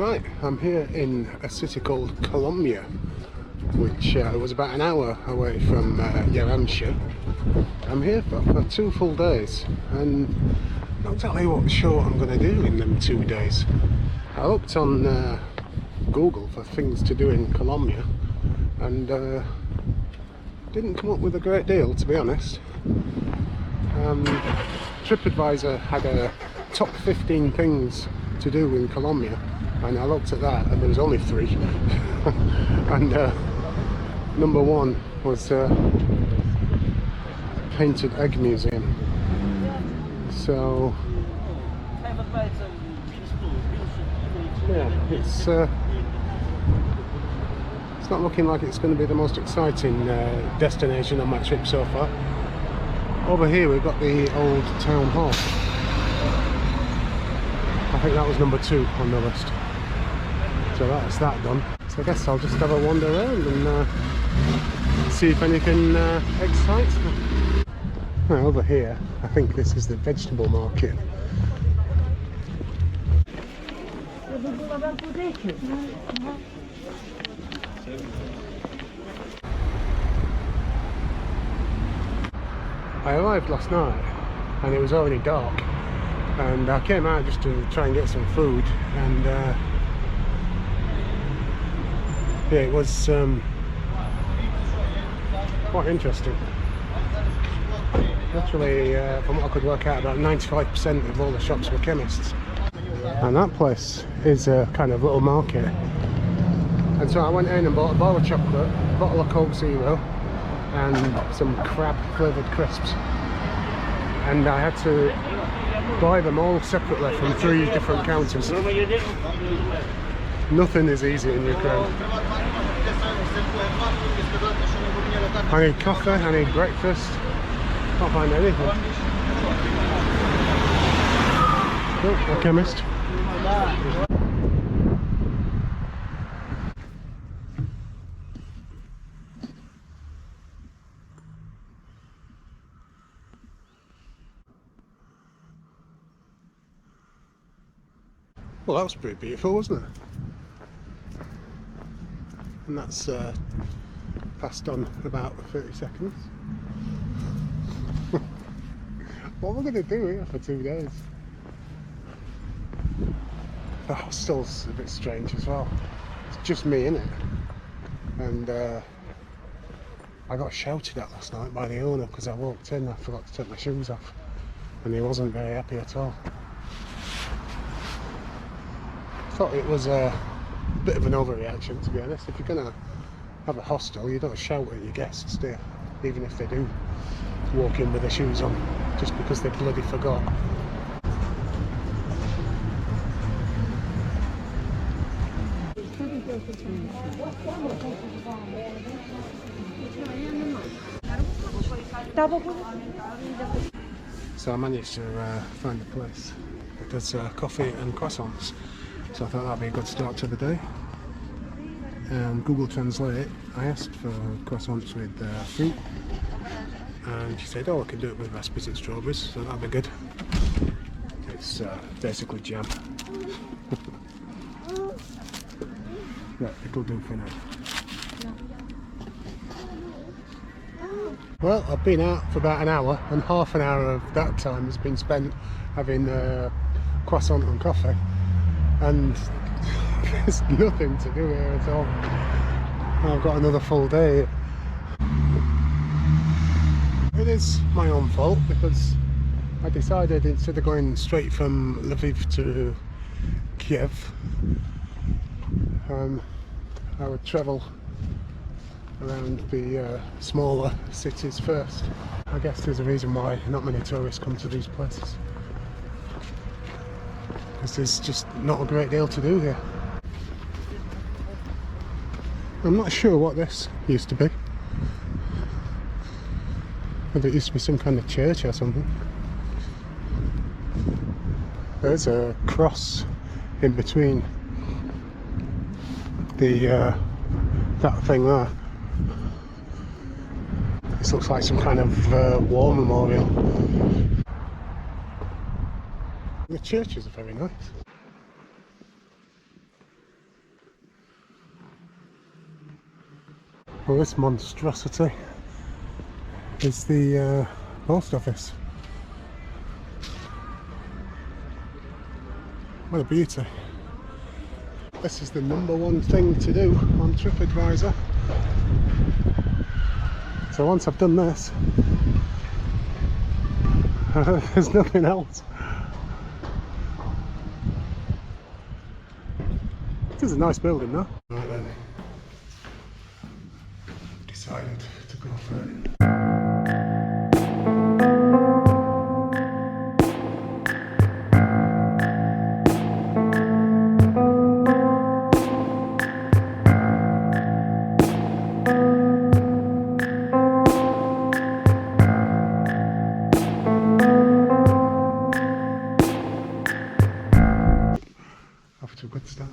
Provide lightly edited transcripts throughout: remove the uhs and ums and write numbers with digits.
Right, I'm here in a city called Kolomyia, which was about an hour away from Yaremche. I'm here for 2 full days, and not exactly sure what I'm going to do in them 2 days. I looked on Google for things to do in Kolomyia, and didn't come up with a great deal, to be honest. TripAdvisor had a top 15 things to do in Kolomyia, and I looked at that and there was only 3 and number 1 was Painted Egg Museum. So yeah, it's not looking like it's going to be the most exciting destination on my trip so far. Over here we've got the old town hall. I think that was number 2 on the list. So that's that done. So I guess I'll just have a wander around and see if anything excites me. Now over here, I think this is the vegetable market. I arrived last night and it was already dark, and I came out just to try and get some food, and yeah, it was quite interesting. Actually, from what I could work out, about 95% of all the shops were chemists, and that place is a kind of little market. And so I went in and bought a bar of chocolate, a bottle of Coke Zero, and some crab flavoured crisps, and I had to buy them all separately from 3 different counters. Nothing is easy in Ukraine. I need coffee, I need breakfast, can't find anything. Oh, a chemist. Well, that was pretty beautiful, wasn't it? And that's passed on about 30 seconds. What am I going to do here for 2 days? The hostel's a bit strange as well. It's just me in it. And I got shouted at last night by the owner because I walked in, I forgot to take my shoes off. And he wasn't very happy at all. I thought it was a bit of an overreaction, to be honest. If you're going to have a hostel, you don't shout at your guests, do you? Even if they do walk in with their shoes on, just because they bloody forgot. So I managed to find a place that does coffee and croissants. So I thought that'd be a good start to the day. Google Translate, I asked for croissants with fruit, and she said, oh, I can do it with raspberries and strawberries, so that'd be good. It's basically jam. Yeah, it'll do for now. Well, I've been out for about an hour, and half an hour of that time has been spent having croissant and coffee. And there's nothing to do here at all. I've got another full day. It is my own fault because I decided instead of going straight from Lviv to Kiev, I would travel around the smaller cities first. I guess there's a reason why not many tourists come to these places, because there's just not a great deal to do here. I'm not sure what this used to be. Whether it used to be some kind of church or something. There's a cross in between the that thing there. This looks like some kind of war memorial. The churches are very nice. Well, this monstrosity is the post office. What a beauty. This is the #1 thing to do on TripAdvisor. So once I've done this, there's nothing else. It is a nice building though. Right then, decided to go for it. Off to a good start.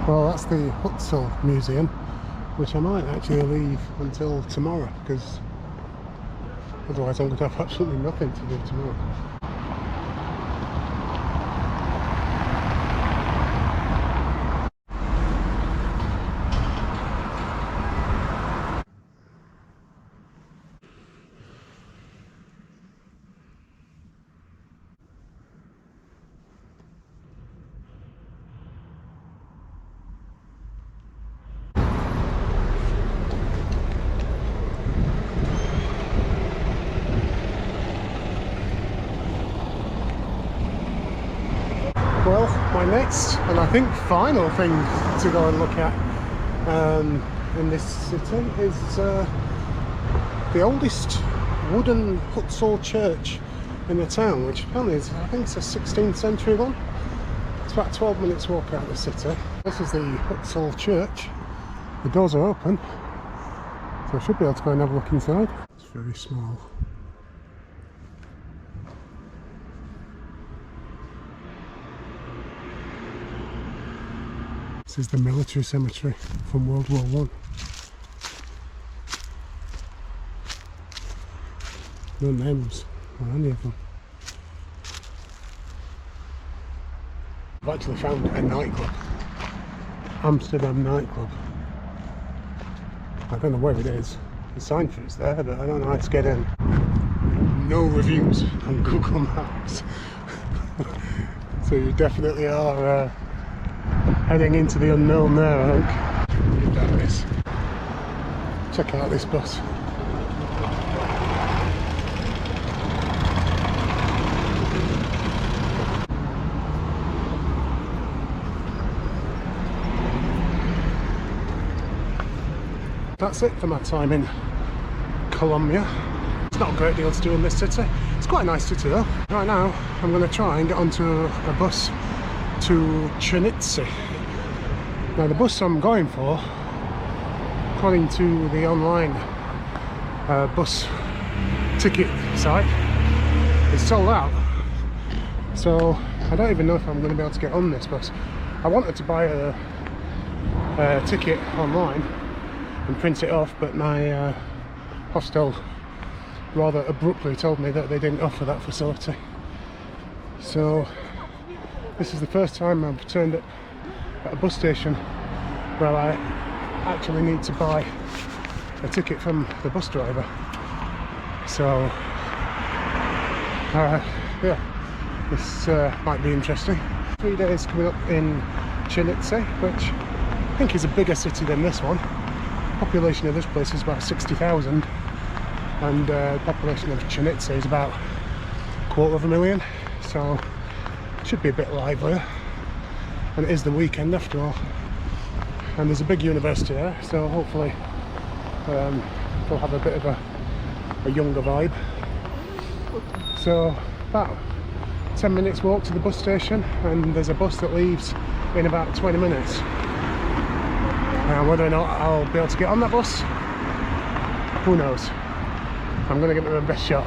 Well, that's the Hutzel Museum, which I might actually leave until tomorrow, because otherwise I'm going to have absolutely nothing to do tomorrow. Well, my next and I think final thing to go and look at in this city is the oldest wooden Hutzel church in the town, which apparently is, I think it's a 16th century one. It's about 12 minutes walk out of the city. This is the Hutzel church. The doors are open, so I should be able to go and have a look inside. It's very small. This is the military cemetery from World War I. No names on any of them. I've actually found a nightclub. Amsterdam nightclub. I don't know where it is. The sign for it's there, but I don't know how to get in. No reviews on Google Maps. So you definitely are heading into the unknown there, I think. Look at this. Check out this bus. That's it for my time in Kolomyia. It's not a great deal to do in this city. It's quite a nice city though. Right now I'm going to try and get onto a bus to Chernivtsi. Now the bus I'm going for, according to the online bus ticket site, is sold out. So I don't even know if I'm going to be able to get on this bus. I wanted to buy a ticket online and print it off, but my hostel rather abruptly told me that they didn't offer that facility. So this is the first time I've turned up at a bus station where I actually need to buy a ticket from the bus driver. So yeah, this might be interesting. 3 days coming up in Chernivtsi, which I think is a bigger city than this one. Population of this place is about 60,000, and population of Chernivtsi is about 250,000, so it should be a bit livelier. And it is the weekend after all, and there's a big university there, so hopefully we'll have a bit of a younger vibe. So about 10 minutes walk to the bus station, and there's a bus that leaves in about 20 minutes. Whether or not I'll be able to get on that bus, who knows. I'm going to give it my best shot.